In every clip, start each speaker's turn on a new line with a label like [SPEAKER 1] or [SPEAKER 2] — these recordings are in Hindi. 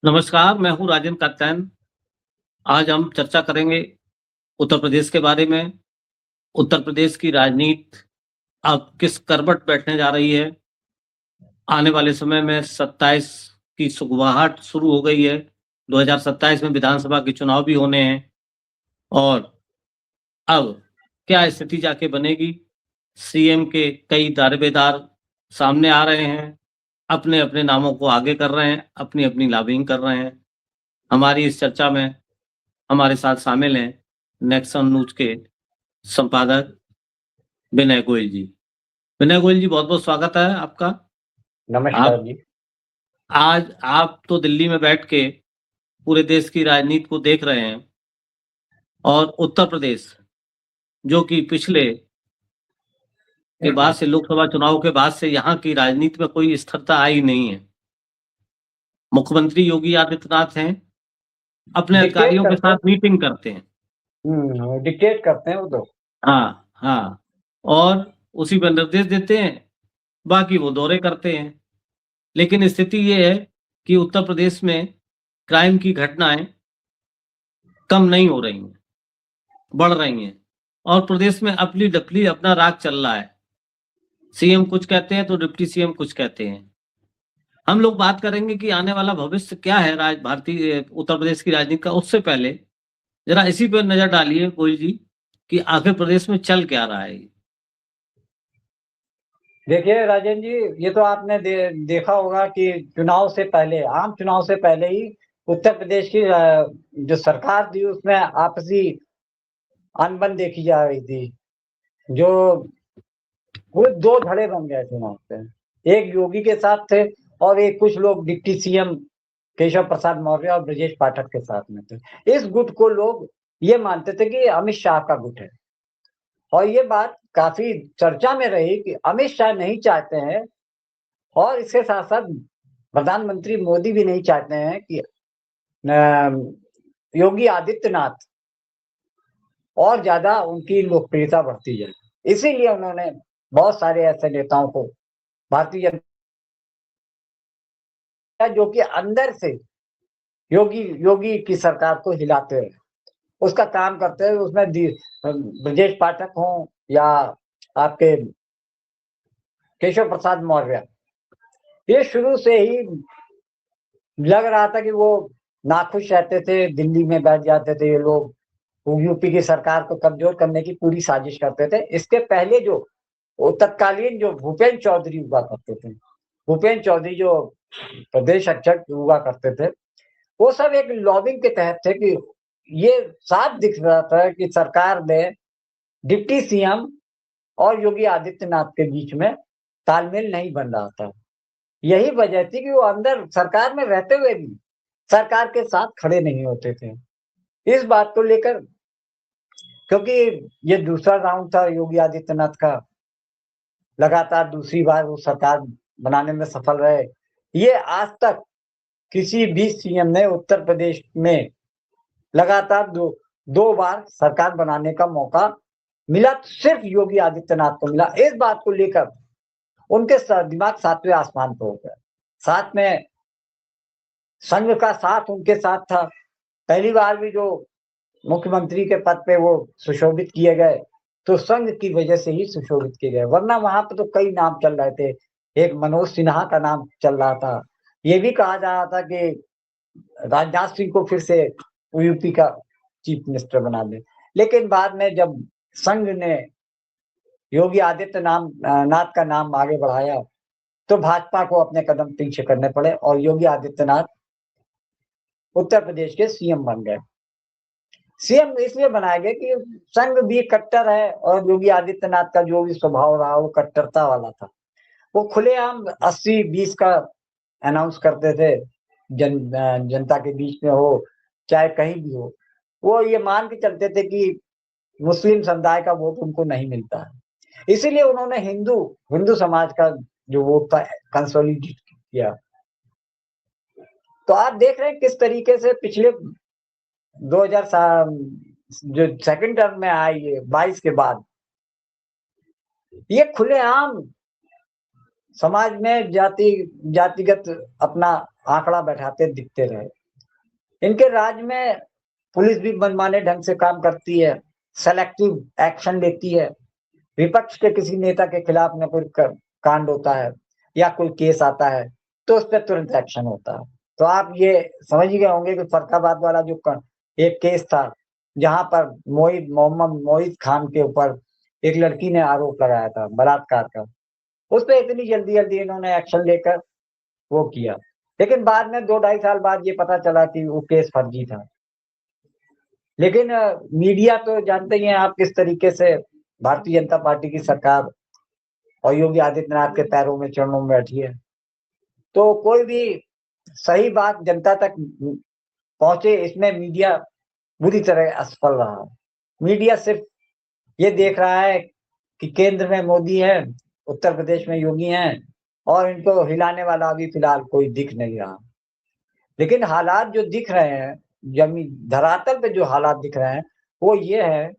[SPEAKER 1] नमस्कार, मैं हूँ राजेंद्र कात्यायन। आज हम चर्चा करेंगे उत्तर प्रदेश के बारे में। उत्तर प्रदेश की राजनीति अब किस करवट बैठने जा रही है। आने वाले समय में 27 की सुगबुगाहट शुरू हो गई है। 2027 में विधानसभा के चुनाव भी होने हैं और अब क्या स्थिति जाके बनेगी। सीएम के कई दावेदार सामने आ रहे हैं, अपने-अपने नामों को आगे कर रहे हैं, अपनी-अपनी लॉबिंग कर रहे हैं। हमारी इस चर्चा में हमारे साथ शामिल हैं नेक्सन न्यूज़ के संपादक विनय गोयल जी। विनय गोयल जी, बहुत-बहुत स्वागत है आपका।
[SPEAKER 2] नमस्कार
[SPEAKER 1] आप
[SPEAKER 2] जी।
[SPEAKER 1] आज आप तो दिल्ली में बैठ के पूरे देश की राजनीति को देख रहे हैं और उत्तर प्रदेश, जो कि पिछले के बाद से लोकसभा चुनाव के बाद से यहाँ की राजनीति में कोई स्थिरता आई नहीं है। मुख्यमंत्री योगी आदित्यनाथ हैं, अपने
[SPEAKER 2] डिक्टेट
[SPEAKER 1] अधिकारियों के
[SPEAKER 2] करते हैं।
[SPEAKER 1] साथ मीटिंग करते हैं।
[SPEAKER 2] डिक्टेट करते हैं वो तो।
[SPEAKER 1] हाँ, हाँ। और उसी पे निर्देश देते हैं, बाकी वो दौरे करते हैं। लेकिन स्थिति ये है कि उत्तर प्रदेश में क्राइम की घटनाएँ कम नहीं हो रही हैं, बढ़ रही हैं और प्रदेश में अपनी-डपली अपना राज चल रहा है। सीएम कुछ कहते हैं तो डिप्टी सीएम कुछ कहते हैं। हम लोग बात करेंगे कि आने वाला भविष्य क्या है भारतीय उत्तर प्रदेश की राजनीति का। उससे पहले ज़रा इसी पे नज़र डालिए गोयल जी कि आखिर प्रदेश में चल क्या रहा है?
[SPEAKER 2] देखिए राजेंद्र जी, ये तो आपने देखा होगा कि चुनाव से पहले, आम चुनाव से पहले ही उत्तर प्रदेश की जो सरकार थी उसमें आपसी अनबन देखी जा रही थी। जो वो दो धड़े बन गए थे वहां पे। एक योगी के साथ थे और एक कुछ लोग डिप्टी सीएम केशव प्रसाद मौर्य और ब्रजेश पाठक के साथ में थे। इस गुट को लोग ये मानते थे कि अमित शाह का गुट है और ये बात काफी चर्चा में रही कि अमित शाह नहीं चाहते हैं और इसके साथ साथ प्रधानमंत्री मोदी भी नहीं चाहते हैं कि योगी आदित्यनाथ और ज्यादा उनकी लोकप्रियता बढ़ती जाए। इसीलिए उन्होंने बहुत सारे ऐसे नेताओं को भारतीय जनता जो कि अंदर से योगी योगी की सरकार को हिलाते हैं, उसका काम करते हैं। उसमें ब्रजेश पाठक हों या आपके केशव प्रसाद मौर्य, ये शुरू से ही लग रहा था कि वो नाखुश रहते थे, दिल्ली में बैठ जाते थे ये लोग, यूपी की सरकार को कमजोर करने की पूरी साजिश करते थे। इसके पहले जो तत्कालीन जो भूपेंद्र चौधरी हुआ करते थे, भूपेंद्र चौधरी जो प्रदेश अध्यक्ष हुआ करते थे, वो सब एक लॉबिंग के तहत थे कि ये साफ दिख रहा था कि सरकार में डिप्टी सीएम और योगी आदित्यनाथ के बीच में तालमेल नहीं बन रहा था। यही वजह थी कि वो अंदर सरकार में रहते हुए भी सरकार के साथ खड़े नहीं होते थे। इस बात को लेकर, क्योंकि ये दूसरा राउंड था योगी आदित्यनाथ का, लगातार दूसरी बार वो सरकार बनाने में सफल रहे। ये आज तक किसी भी सीएम ने उत्तर प्रदेश में लगातार दो बार सरकार बनाने का मौका मिला, सिर्फ योगी आदित्यनाथ को मिला। इस बात को लेकर उनके दिमाग सातवें आसमान पर हो गया। साथ में संघ का साथ उनके साथ था। पहली बार भी जो मुख्यमंत्री के पद पे वो सुशोभित किए गए तो संघ की वजह से ही सुशोभित किए गए, वरना वहां पे तो कई नाम चल रहे थे। एक मनोज सिन्हा का नाम चल रहा था। ये भी कहा जा रहा था कि राजनाथ सिंह को फिर से यूपी का चीफ मिनिस्टर बना दे। लेकिन बाद में जब संघ ने योगी आदित्यनाथ का नाम आगे बढ़ाया तो भाजपा को अपने कदम पीछे करने पड़े और योगी आदित्यनाथ उत्तर प्रदेश के सीएम बन गए। सीएम इसलिए बनाया गया कि संघ भी कट्टर है और योगी आदित्यनाथ का जो भी स्वभाव रहा वो कट्टरता वाला था। वो खुलेआम 80-20 का अनाउंस करते थे, जनता के बीच में हो चाहे कहीं भी हो। वो ये मान के चलते थे कि मुस्लिम समुदाय का वोट उनको नहीं मिलता है, इसीलिए उन्होंने हिंदू समाज का जो वोट था कंसोलिडेट किया। तो आप देख रहे हैं किस तरीके से पिछले 2000 जो सेकंड टर्म में आई है 22 के बाद, ये खुलेआम समाज में जातिगत अपना आंकड़ा बैठाते दिखते रहे। इनके राज में पुलिस भी मनमाने ढंग से काम करती है, सेलेक्टिव एक्शन लेती है। विपक्ष के किसी नेता के खिलाफ में कोई कांड होता है या कोई केस आता है तो उस पर तुरंत एक्शन होता है। तो आप ये समझ ही गए होंगे कि फरखाबाद वाला जो एक केस था, जहां पर मोहम्मद मोहित खान के ऊपर एक लड़की ने आरोप लगाया था बलात्कार का, उस पर इतनी जल्दी जल्दी इन्होंने एक्शन लेकर वो किया, लेकिन बाद में 2-2.5 साल बाद ये पता चला कि वो केस फर्जी था। लेकिन मीडिया तो जानते ही हैं आप किस तरीके से भारतीय जनता पार्टी की सरकार और योगी आदित्यनाथ के पैरों में चरणों में बैठी है। तो कोई भी सही बात जनता तक पहुंचे, इसमें मीडिया बुरी तरह असफल रहा। मीडिया सिर्फ ये देख रहा है कि केंद्र में मोदी है, उत्तर प्रदेश में योगी हैं और इनको हिलाने वाला अभी फिलहाल कोई दिख नहीं रहा। लेकिन हालात जो दिख रहे हैं, जमीन धरातल पे जो हालात दिख रहे हैं वो ये है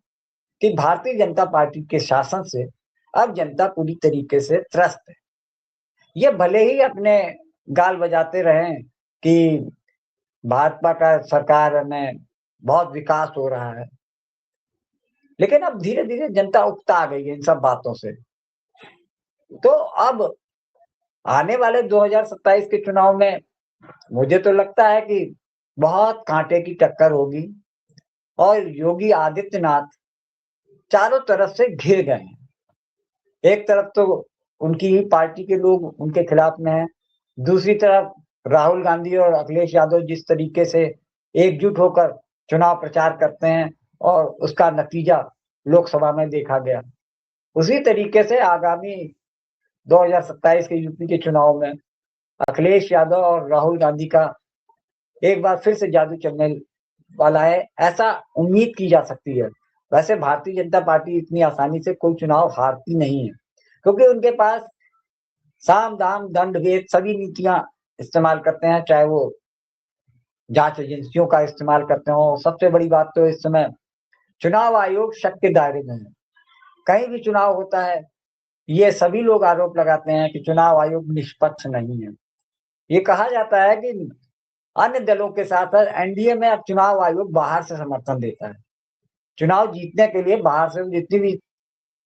[SPEAKER 2] कि भारतीय जनता पार्टी के शासन से अब जनता पूरी तरीके से त्रस्त है। ये भले ही अपने गाल बजाते रहे कि भाजपा का सरकार में बहुत विकास हो रहा है, लेकिन अब धीरे धीरे जनता उकता आ गई है इन सब बातों से। तो अब आने वाले 2027 के चुनाव में मुझे तो लगता है कि बहुत कांटे की टक्कर होगी और योगी आदित्यनाथ चारों तरफ से घिर गए हैं। एक तरफ तो उनकी ही पार्टी के लोग उनके खिलाफ में हैं, दूसरी तरफ राहुल गांधी और अखिलेश यादव जिस तरीके से एकजुट होकर चुनाव प्रचार करते हैं और उसका नतीजा लोकसभा में देखा गया। उसी तरीके से आगामी 2027 के यूपी के चुनाव में अखिलेश यादव और राहुल गांधी का एक बार फिर से जादू चलने वाला है, ऐसा उम्मीद की जा सकती है। वैसे भारतीय जनता पार्टी इतनी आसानी से कोई चुनाव हारती नहीं है, क्योंकि उनके पास साम दाम दंड भेद सभी नीतियां इस्तेमाल करते हैं, चाहे वो जांच एजेंसियों का इस्तेमाल करते हो। सबसे बड़ी बात तो इस समय चुनाव आयोग शक के दायरे में है। कहीं भी चुनाव होता है ये सभी लोग आरोप लगाते हैं कि चुनाव आयोग निष्पक्ष नहीं है। ये कहा जाता है कि अन्य दलों के साथ एनडीए में अब चुनाव आयोग बाहर से समर्थन देता है। चुनाव जीतने के लिए बाहर से जितनी भी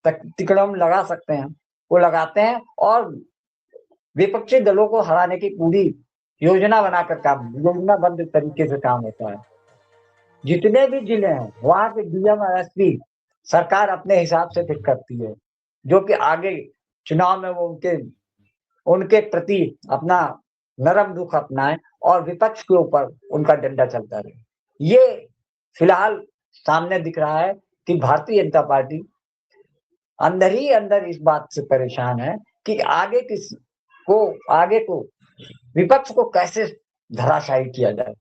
[SPEAKER 2] तिकड़म लगा सकते हैं वो लगाते हैं और विपक्षी दलों को हराने की पूरी योजना बनाकर योजनाबद्ध तरीके से काम होता है। जितने भी जिले हैं वहां के डीएम और एसपी सरकार अपने हिसाब से फिट करती है, जो कि आगे चुनाव में वो उनके प्रति अपना नरम रुख अपनाए और विपक्ष के ऊपर उनका डंडा चलता रहे। ये फिलहाल सामने दिख रहा है कि भारतीय जनता पार्टी अंदर ही अंदर इस बात से परेशान है कि आगे को विपक्ष को कैसे धराशायी किया जाए।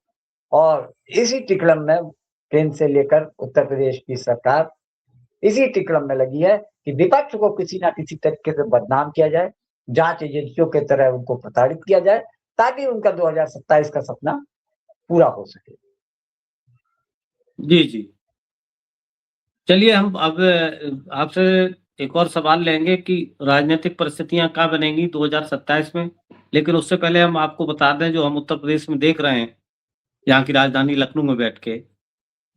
[SPEAKER 2] और इसी टिकड़म में केंद्र से लेकर उत्तर प्रदेश की सरकार इसी टिकड़म में लगी है कि विपक्ष को किसी ना किसी तरीके से बदनाम किया जाए, जांच एजेंसियों के तरह उनको प्रताड़ित किया जाए, ताकि उनका 2027 का सपना पूरा हो सके।
[SPEAKER 1] जी जी, चलिए हम अब आपसे एक और सवाल लेंगे कि राजनीतिक परिस्थितियां क्या बनेंगी 2027 में। लेकिन उससे पहले हम आपको बता दें, जो हम उत्तर प्रदेश में देख रहे हैं, यहाँ की राजधानी लखनऊ में बैठ के,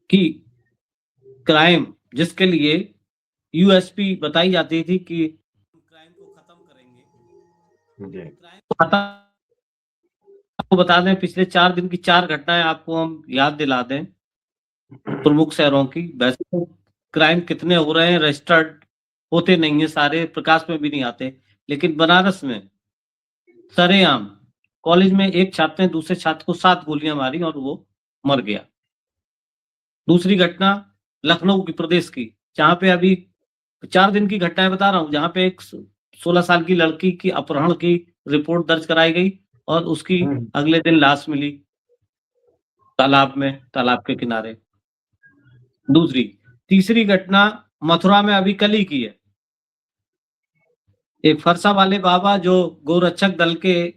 [SPEAKER 1] कि क्राइम जिसके लिए यूएसपी बताई जाती थी कि क्राइम को खत्म करेंगे, क्राइम को खत्म। आपको बता दें, पिछले 4 दिन की 4 घटनाएं आपको हम याद दिला दें प्रमुख शहरों की। वैसे तो क्राइम कितने हो रहे हैं, रजिस्टर्ड होते नहीं है, सारे प्रकाश में भी नहीं आते, लेकिन बनारस में सरेआम कॉलेज में एक छात्र ने दूसरे छात्र को 7 गोलियां मारी और वो मर गया। दूसरी घटना लखनऊ की प्रदेश की, जहां पे अभी 4 दिन की घटनाएं बता रहा हूं, जहां पे एक 16 साल की लड़की की अपहरण की रिपोर्ट दर्ज कराई गई और उसकी अगले दिन लाश मिली तालाब के किनारे। तीसरी घटना मथुरा में अभी कल ही की है। एक फरसा वाले बाबा जो गोरक्षक दल के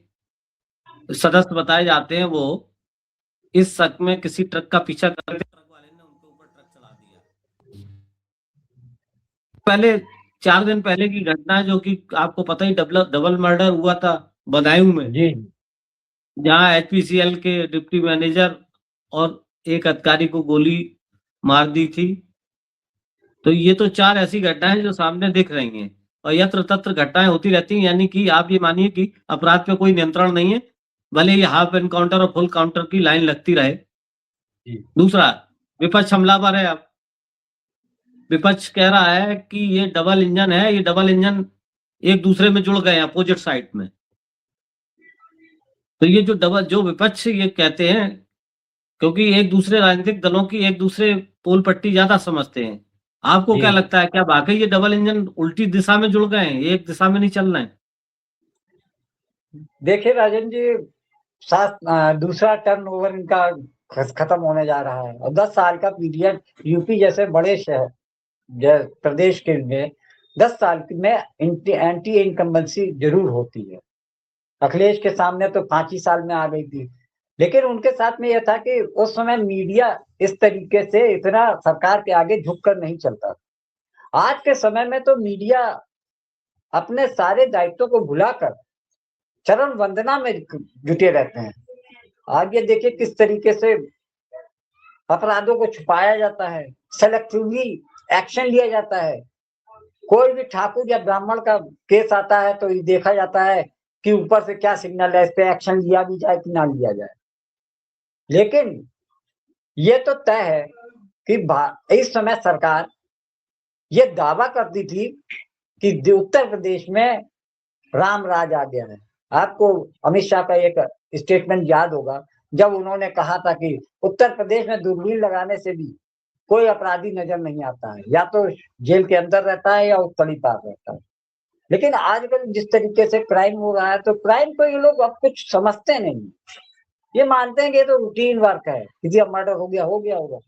[SPEAKER 1] सदस्य बताए जाते हैं, वो इस शक में किसी ट्रक का पीछा करते ट्रक वाले ने उनके ऊपर ट्रक चला दिया। पहले 4 दिन पहले की घटना है, जो कि आपको पता ही डबल मर्डर हुआ था बदायूं में,
[SPEAKER 2] जी
[SPEAKER 1] जहां एचपीसीएल के डिप्टी मैनेजर और एक अधिकारी को गोली मार दी थी। तो ये तो 4 ऐसी घटनाएं जो सामने दिख रही हैं, और यत्र तत्र घटनाएं होती रहती हैं। यानी कि आप ये मानिए कि अपराध पे कोई नियंत्रण नहीं है, भले ही हाफ एनकाउंटर और फुल काउंटर की लाइन लगती रहे। दूसरा, विपक्ष हमलावर है। अब विपक्ष कह रहा है कि ये डबल इंजन है, ये डबल इंजन एक दूसरे में जुड़ गए अपोजिट साइड में। तो ये जो विपक्ष ये कहते हैं, क्योंकि एक दूसरे राजनीतिक दलों की एक दूसरे पोल पट्टी ज्यादा समझते हैं। आपको क्या
[SPEAKER 2] जी
[SPEAKER 1] लगता है, क्या वाकई ये डबल इंजन उल्टी दिशा में जुड़ गए हैं, एक दिशा में नहीं चल रहे हैं?
[SPEAKER 2] देखिए राजन जी, दूसरा टर्न ओवर इनका खत्म होने जा रहा है, और 10 साल का पीरियड यूपी जैसे बड़े शहर प्रदेश के लिए 10 साल में एंटी इनकम्बेंसी जरूर होती है। अखिलेश के सामने तो 5 ही साल में आ गई थी, लेकिन उनके साथ में यह था कि उस समय मीडिया इस तरीके से इतना सरकार के आगे झुककर नहीं चलता। आज के समय में तो मीडिया अपने सारे दायित्वों को भुलाकर चरण वंदना में जुटे रहते हैं। आप ये देखिए किस तरीके से अपराधों को छुपाया जाता है, सेलेक्टिवली एक्शन लिया जाता है। कोई भी ठाकुर या ब्राह्मण का केस आता है तो ये देखा जाता है कि ऊपर से क्या सिग्नल है, इस पे एक्शन लिया भी जाए कि ना लिया जाए। लेकिन ये तो तय है कि इस समय सरकार ये दावा करती थी कि उत्तर प्रदेश में राम राज आ गया है। आपको अमित शाह का एक स्टेटमेंट याद होगा, जब उन्होंने कहा था कि उत्तर प्रदेश में दूरबीन लगाने से भी कोई अपराधी नजर नहीं आता है, या तो जेल के अंदर रहता है या उत्तरी पार रहता है। लेकिन आजकल जिस तरीके से क्राइम हो रहा है, तो क्राइम को ये लोग अब कुछ समझते नहीं। ये मानते हैं कि ये तो रूटीन वर्क है, किसी का मर्डर हो गया होगा,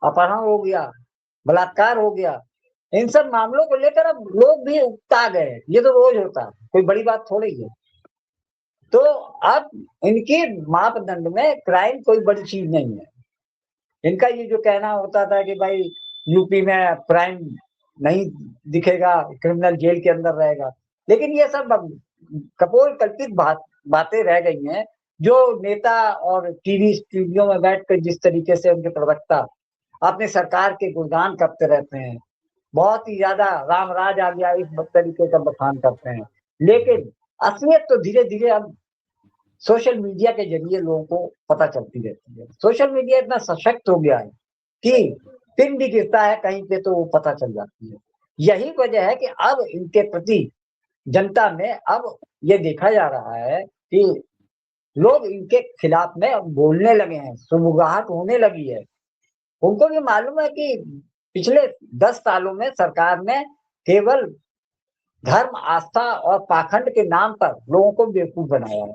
[SPEAKER 2] अपहरण हो गया, बलात्कार हो गया, इन सब मामलों को लेकर अब लोग भी उकता गए, ये तो रोज होता है, कोई बड़ी बात थोड़ी है। तो अब इनके मापदंड में क्राइम कोई बड़ी चीज नहीं है। इनका ये जो कहना होता था कि भाई यूपी में क्राइम नहीं दिखेगा, क्रिमिनल जेल के अंदर रहेगा, लेकिन ये सब कपोल कल्पित बातें रह गई हैं, जो नेता और टीवी स्टूडियो में बैठकर जिस तरीके से उनके प्रवक्ता अपने सरकार के गुणगान करते रहते हैं, बहुत ही ज्यादा राम राज आ गया इस तरीके का बखान करते हैं। लेकिन असलियत तो धीरे धीरे अब सोशल मीडिया के जरिए लोगों को पता चलती रहती है। सोशल मीडिया इतना सशक्त हो गया है कि पिन भी गिरता है कहीं पे तो वो पता चल जाती है। यही वजह है कि अब इनके प्रति जनता में अब ये देखा जा रहा है कि लोग इनके खिलाफ में बोलने लगे हैं, सुगबुगाहट होने लगी है। उनको भी मालूम है कि पिछले 10 सालों में सरकार ने केवल धर्म, आस्था और पाखंड के नाम पर लोगों को बेवकूफ बनाया है।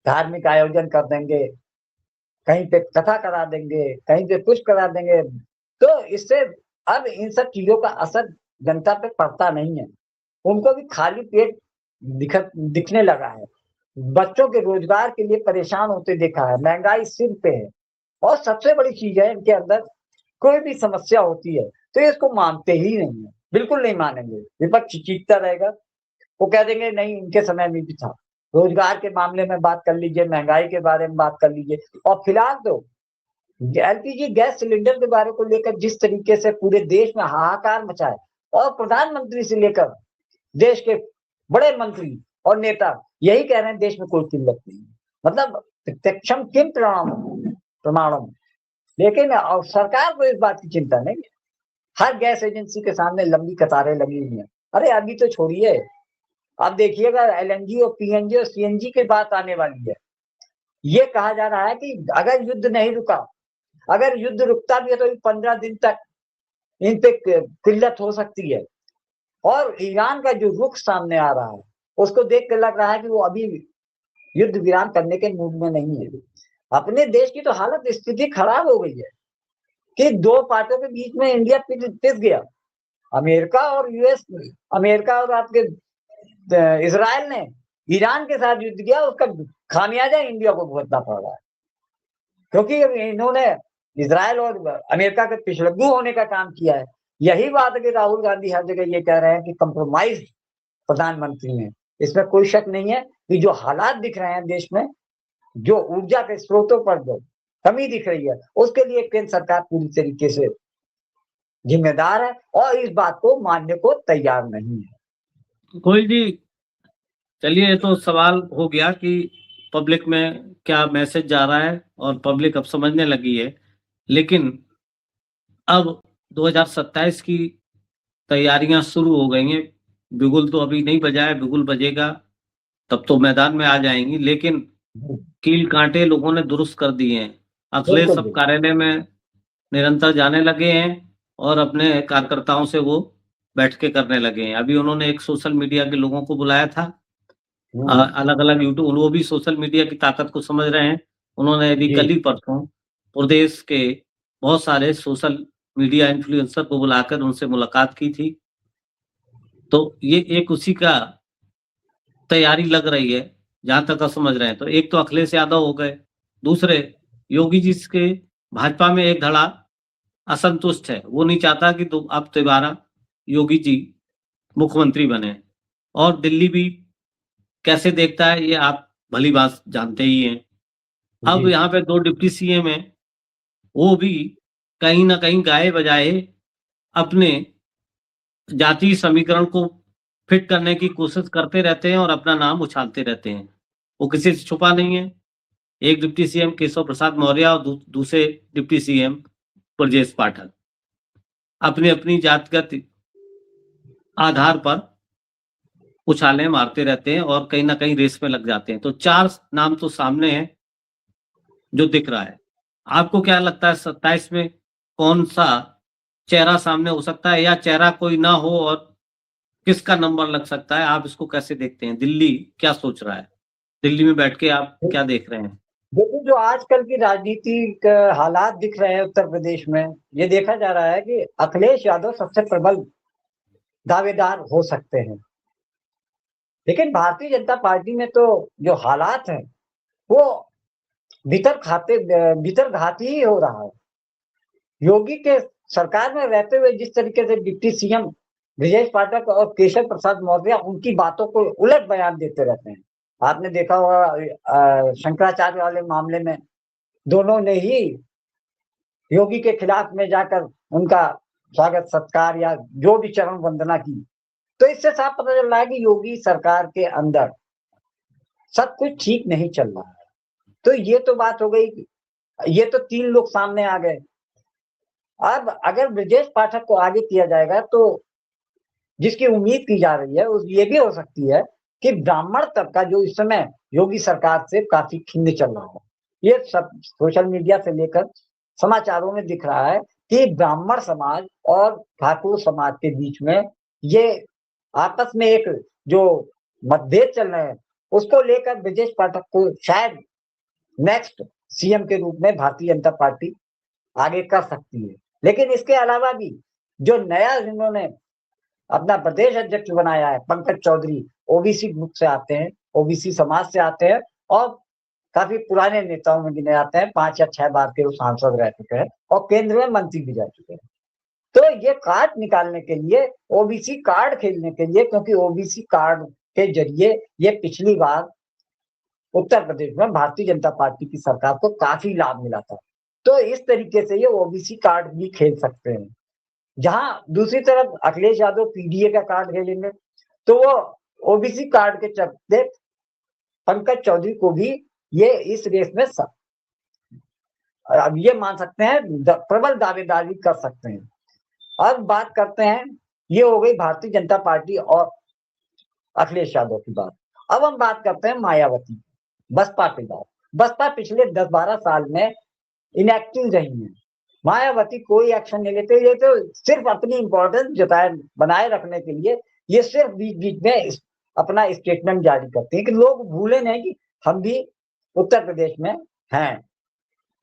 [SPEAKER 2] धार्मिक आयोजन कर देंगे, कहीं पे कथा करा देंगे, कहीं पे कुछ करा देंगे, तो इससे अब इन सब चीजों का असर जनता पे पड़ता नहीं है। उनको भी खाली पेट दिखने लगा है। बच्चों के रोजगार के लिए परेशान होते देखा है, महंगाई सिर पे है, और सबसे बड़ी चीज है इनके अंदर, कोई भी समस्या होती है तो ये इसको मानते ही नहीं है, बिल्कुल नहीं मानेंगे। विपक्ष चीखता रहेगा, वो कह देंगे नहीं इनके समय में भी था। रोजगार के मामले में बात कर लीजिए, महंगाई के बारे में बात कर लीजिए, और फिलहाल तो एलपीजी गैस सिलेंडर के बारे को लेकर जिस तरीके से पूरे देश में हाहाकार मचा है, और प्रधानमंत्री से लेकर देश के बड़े मंत्री और नेता यही कह रहे हैं देश में कोई किल्लत नहीं है, मतलब प्रत्यक्षम किम प्रमाणम। लेकिन सरकार को इस बात की चिंता नहीं है। हर गैस एजेंसी के सामने लंबी कतारें लगी हुई हैं। अरे अभी तो छोड़िए, अब देखिएगा एलएनजी और पीएनजी और सीएनजी की बात आने वाली है। ये कहा जा रहा है कि अगर युद्ध नहीं रुका, अगर युद्ध रुकता भी है तो 15 दिन तक इन पे किल्लत हो सकती है। और ईरान का जो रुख सामने आ रहा है, उसको देख कर लग रहा है कि वो अभी युद्ध विराम करने के मूड में नहीं है। अपने देश की तो हालत स्थिति खराब हो गई है कि दो पार्टियों के बीच में इंडिया पिस गया। अमेरिका और यूएस, अमेरिका और आपके इजराइल ने ईरान के साथ युद्ध किया, उसका खामियाजा इंडिया को भुगतना पड़ रहा है, क्योंकि इन्होंने इजराइल और अमेरिका के पिछलग्गू होने का काम किया है। यही बात कि राहुल गांधी हर जगह ये कह रहे हैं कि कंप्रोमाइज प्रधानमंत्री हैं, इसमें कोई शक नहीं है कि जो हालात दिख रहे हैं देश में, जो ऊर्जा के स्रोतों पर जो कमी दिख रही है, उसके लिए केंद्र सरकार पूरी तरीके से जिम्मेदार है और इस बात को मानने को तैयार नहीं है।
[SPEAKER 1] गोयल जी, चलिए ये तो सवाल हो गया कि पब्लिक में क्या मैसेज जा रहा है और पब्लिक अब समझने लगी है, लेकिन अब 2027 की तैयारियां शुरू हो गई हैं। बिगुल तो अभी नहीं बजा है, बिगुल बजेगा तब तो मैदान में आ जाएंगी, लेकिन कील कांटे लोगों ने दुरुस्त कर दिए हैं। अखिलेश
[SPEAKER 2] बिल्कुल
[SPEAKER 1] अब
[SPEAKER 2] बिल्कुल।
[SPEAKER 1] कार्यालय में निरंतर जाने लगे हैं और अपने कार्यकर्ताओं से वो बैठ के करने लगे हैं। अभी उन्होंने एक सोशल मीडिया के लोगों को बुलाया था, अलग अलग यूट्यूब, वो भी सोशल मीडिया की ताकत को समझ रहे हैं। उन्होंने अभी
[SPEAKER 2] जी
[SPEAKER 1] कल ही परसों प्रदेश के बहुत सारे सोशल मीडिया इन्फ्लुएंसर को बुलाकर उनसे मुलाकात की थी। तो ये एक उसी का तैयारी लग रही है, जहां तक आप समझ रहे हैं। तो एक तो अखिलेश यादव हो गए, दूसरे योगी जी के भाजपा में एक धड़ा असंतुष्ट है, वो नहीं चाहता कि तो अब दोबारा योगी जी मुख्यमंत्री बने। और दिल्ली भी कैसे देखता है ये आप भली बात जानते ही हैं। अब
[SPEAKER 2] जी
[SPEAKER 1] यहाँ पे 2 डिप्टी सीएम हैं, वो भी कहीं न कहीं गाए बजाए अपने जातीय समीकरण को फिट करने की कोशिश करते रहते हैं और अपना नाम उछालते रहते हैं। वो किसी से छुपा नहीं है। एक डिप्टी सीएम केशव प्रसाद मौर्य और दूसरे डिप्टी सीएम ब्रजेश पाठक अपनी-अपनी जातिगत आधार पर उछालें मारते रहते हैं और कहीं न कहीं रेस में लग जाते हैं। तो 4 नाम तो सामने हैं, जो दिख रहा है। आपको क्या लगता है 27 में कौन-सा चेहरा सामने हो सकता है, या चेहरा कोई ना हो और किसका नंबर लग सकता है? आप इसको कैसे देखते हैं? दिल्ली क्या सोच रहा है? दिल्ली में बैठ के आप क्या देख रहे हैं?
[SPEAKER 2] देखिए, जो आजकल की राजनीतिक हालात दिख रहे हैं उत्तर प्रदेश में, ये देखा जा रहा है कि अखिलेश यादव सबसे प्रबल दावेदार हो सकते हैं। लेकिन भारतीय जनता पार्टी में तो जो हालात हैं, वो भीतर घाती ही हो रहा है। योगी के सरकार में रहते हुए जिस तरीके से डिप्टी सीएम ब्रजेश पाठक और केशव प्रसाद मौर्य उनकी बातों को उलट बयान देते रहते हैं। आपने देखा होगा शंकराचार्य वाले मामले में दोनों ने ही योगी के खिलाफ में जाकर उनका स्वागत सत्कार या जो भी चरण वंदना की। तो इससे साफ पता चल रहा है कि योगी सरकार के अंदर सब कुछ ठीक नहीं चल रहा है। तो ये तो बात हो गई, ये तो 3 लोग सामने आ गए। अब अगर ब्रजेश पाठक को आगे किया जाएगा तो जिसकी उम्मीद की जा रही है, उस ये भी हो सकती है कि ब्राह्मण तबका जो इस समय योगी सरकार से काफ़ी खिन्न चल रहा है। ये सब सोशल मीडिया से लेकर समाचारों में दिख रहा है कि ब्राह्मण समाज और ठाकुर समाज के बीच में ये आपस में एक जो मतभेद चल रहे हैं, उसको लेकर ब्रजेश पाठक को शायद नेक्स्ट सीएम के रूप में भारतीय जनता पार्टी आगे कर सकती है। लेकिन इसके अलावा भी जो नया जिन्होंने अपना प्रदेश अध्यक्ष बनाया है, पंकज चौधरी, ओबीसी ग्रुप से आते हैं, ओबीसी समाज से आते हैं और काफी पुराने नेताओं में गिने जाते हैं। 5 या 6 बार के वो सांसद रह चुके हैं और केंद्र में मंत्री भी रह चुके हैं। तो ये कार्ड निकालने के लिए, ओबीसी कार्ड खेलने के लिए, क्योंकि ओबीसी कार्ड के जरिए ये पिछली बार उत्तर प्रदेश में भारतीय जनता पार्टी की सरकार को काफी लाभ मिला था। तो इस तरीके से ये ओबीसी कार्ड भी खेल सकते हैं। जहां दूसरी तरफ अखिलेश यादव पीडीए का कार्ड खेलेंगे, तो वो ओबीसी कार्ड के चलते पंकज चौधरी को भी ये इस रेस में अब ये मान सकते हैं प्रबल दावेदारी कर सकते हैं। अब बात करते हैं, ये हो गई भारतीय जनता पार्टी और अखिलेश यादव की बात। अब हम बात करते हैं मायावती, बसपा की बात। बसपा पिछले 10-12 साल में इनएक्टिव रही है। मायावती कोई एक्शन नहीं लेते, ये तो सिर्फ अपनी इंपॉर्टेंस जताए बनाए रखने के लिए ये सिर्फ बीच बीच में अपना स्टेटमेंट जारी करते हैं कि लोग भूले नहीं कि हम भी उत्तर प्रदेश में हैं।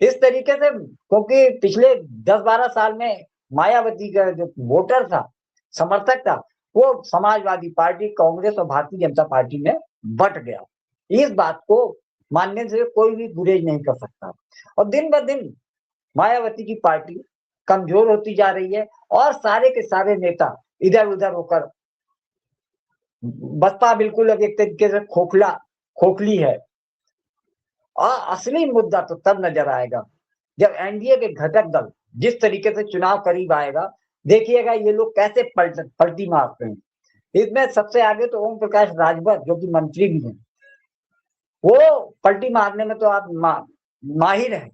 [SPEAKER 2] इस तरीके से, क्योंकि पिछले 10-12 साल में मायावती का जो वोटर था, समर्थक था, वो समाजवादी पार्टी, कांग्रेस और भारतीय जनता पार्टी में बट गया। इस बात को मानने से कोई भी गुरेज नहीं कर सकता। और दिन ब दिन मायावती की पार्टी कमजोर होती जा रही है और सारे के सारे नेता इधर उधर होकर, बसपा बिल्कुल अब एक तरीके से खोखली है। और असली मुद्दा तो तब नजर आएगा जब एनडीए के घटक दल जिस तरीके से चुनाव करीब आएगा, देखिएगा ये लोग कैसे पलटी मारते हैं। इसमें सबसे आगे तो ओम प्रकाश राजभर जो कि मंत्री भी हैं, वो पलटी मारने में तो आप माहिर है।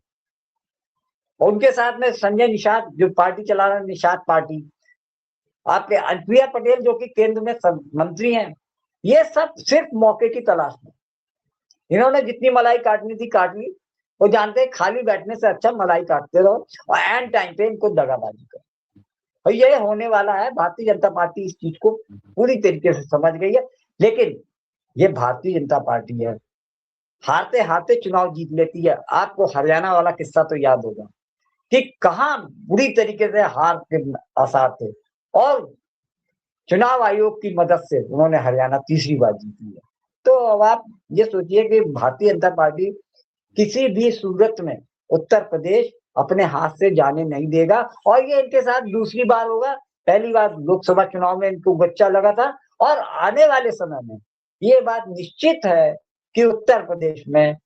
[SPEAKER 2] उनके साथ में संजय निषाद जो पार्टी चला रहे हैं, निषाद पार्टी, आपके अनुप्रिया पटेल जो कि केंद्र में मंत्री हैं, ये सब सिर्फ मौके की तलाश में। इन्होंने जितनी मलाई काटनी थी काट ली। वो जानते हैं खाली बैठने से अच्छा मलाई काटते रहो और एंड टाइम पे इनको दगाबाजी करो। और ये होने वाला है। भारतीय जनता पार्टी इस चीज को पूरी तरीके से समझ गई है। लेकिन ये भारतीय जनता पार्टी है, हारते हारते चुनाव जीत लेती है। आपको हरियाणा वाला किस्सा तो याद होगा कि कहां बुरी तरीके से हार के आसार थे और चुनाव आयोग की मदद से उन्होंने हरियाणा तीसरी बार जीती है। तो अब आप ये सोचिए कि भारतीय जनता पार्टी किसी भी सूरत में उत्तर प्रदेश अपने हाथ से जाने नहीं देगा और ये इनके साथ दूसरी बार होगा। पहली बार लोकसभा चुनाव में इनको बच्चा लगा था और आने वाले समय में ये बात निश्चित है कि उत्तर प्रदेश में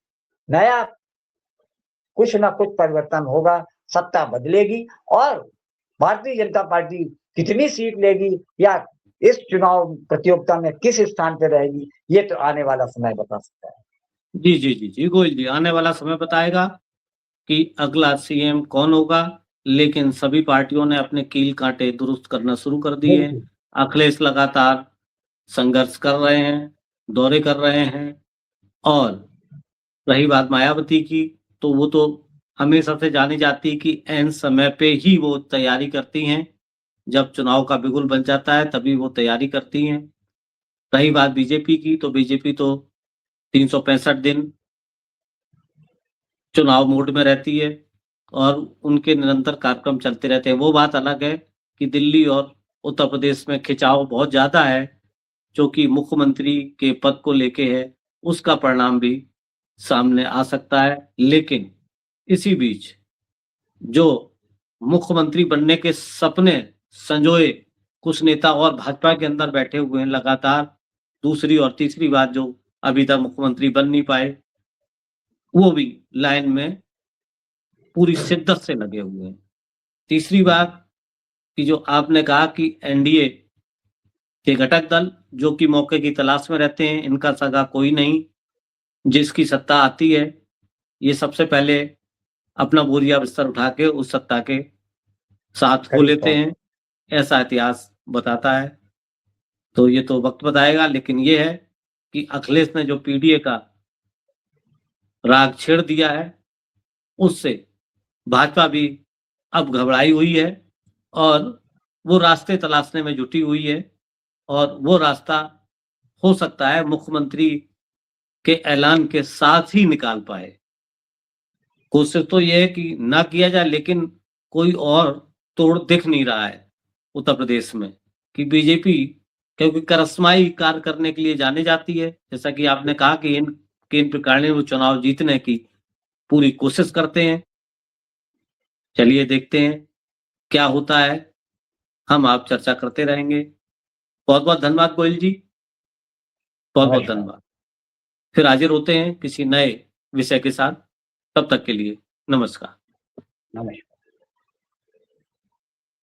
[SPEAKER 2] नया कुछ ना कुछ परिवर्तन होगा, सत्ता बदलेगी और भारतीय जनता पार्टी कितनी सीट लेगी या इस चुनाव प्रतियोगिता में किस स्थान पर रहेगी, ये तो आने वाला समय बता सकता है।
[SPEAKER 1] जी जी जी जी गोयल जी, आने वाला समय बताएगा कि अगला सीएम कौन होगा। लेकिन सभी पार्टियों ने अपने कील कांटे दुरुस्त करना शुरू कर दिए हैं। अखिलेश लगातार संघर्ष कर रहे हैं, दौरे कर रहे हैं। और रही बात मायावती की, तो वो तो हमेशा से जानी जाती कि ऐन समय पे ही वो तैयारी करती हैं। जब चुनाव का बिगुल बन जाता है तभी वो तैयारी करती हैं। रही बात बीजेपी की, तो बीजेपी तो 365 दिन चुनाव मोड में रहती है और उनके निरंतर कार्यक्रम चलते रहते हैं। वो बात अलग है कि दिल्ली और उत्तर प्रदेश में खिंचाव बहुत ज्यादा है, जो कि मुख्यमंत्री के पद को लेके है। उसका परिणाम भी सामने आ सकता है। लेकिन इसी बीच जो मुख्यमंत्री बनने के सपने संजोए कुछ नेता और भाजपा के अंदर बैठे हुए हैं, लगातार दूसरी और तीसरी बात जो अभी तक मुख्यमंत्री बन नहीं पाए, वो भी लाइन में पूरी शिद्दत से लगे हुए हैं। तीसरी बात कि जो आपने कहा कि एनडीए के घटक दल जो कि मौके की तलाश में रहते हैं, इनका सगा कोई नहीं। जिसकी सत्ता आती है, ये सबसे पहले अपना बोरिया बिस्तर उठा के उस सत्ता के साथ खो लेते हैं, ऐसा इतिहास बताता है। तो ये तो वक्त बताएगा। लेकिन ये है कि अखिलेश ने जो पीडीए का राग छेड़ दिया है, उससे भाजपा भी अब घबराई हुई है और वो रास्ते तलाशने में जुटी हुई है। और वो रास्ता हो सकता है मुख्यमंत्री के ऐलान के साथ ही निकाल पाए। कोशिश तो ये है कि ना किया जाए, लेकिन कोई और तोड़ दिख नहीं रहा है उत्तर प्रदेश में कि बीजेपी, क्योंकि करिश्माई कार्य करने के लिए जानी जाती है, जैसा कि आपने कहा कि इन प्रकार वो चुनाव जीतने की पूरी कोशिश करते हैं। चलिए देखते हैं क्या होता है, हम आप चर्चा करते रहेंगे। बहुत बहुत धन्यवाद गोयल जी, बहुत बहुत धन्यवाद। फिर हाजिर होते हैं किसी नए विषय के साथ। तब तक के लिए नमस्कार।
[SPEAKER 2] नमस्कार।